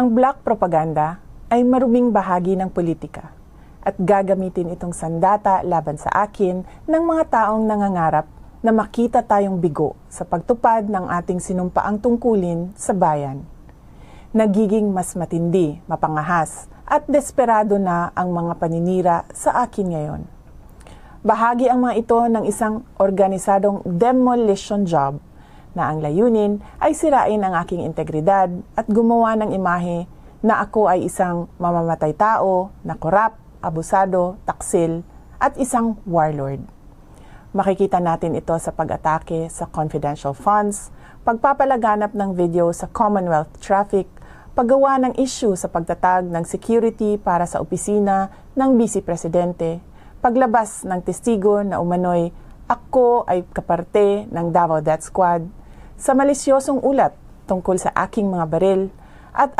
Ang black propaganda ay maruming bahagi ng politika at gagamitin itong sandata laban sa akin ng mga taong nangangarap na makita tayong bigo sa pagtupad ng ating sinumpaang tungkulin sa bayan. Nagiging mas matindi, mapangahas at desperado na ang mga paninira sa akin ngayon. Bahagi ang mga ito ng isang organisadong demolition job na ang layunin ay sirain ang aking integridad at gumawa ng imahe na ako ay isang mamamatay tao na korap, abusado, taksil at isang warlord. Makikita natin ito sa pag-atake sa confidential funds, pagpapalaganap ng video sa Commonwealth traffic, paggawa ng issue sa pagtatag ng security para sa opisina ng Vice Presidente, paglabas ng testigo na umano'y ako ay kaparte ng Davao Death Squad, sa malisyosong ulat tungkol sa aking mga baril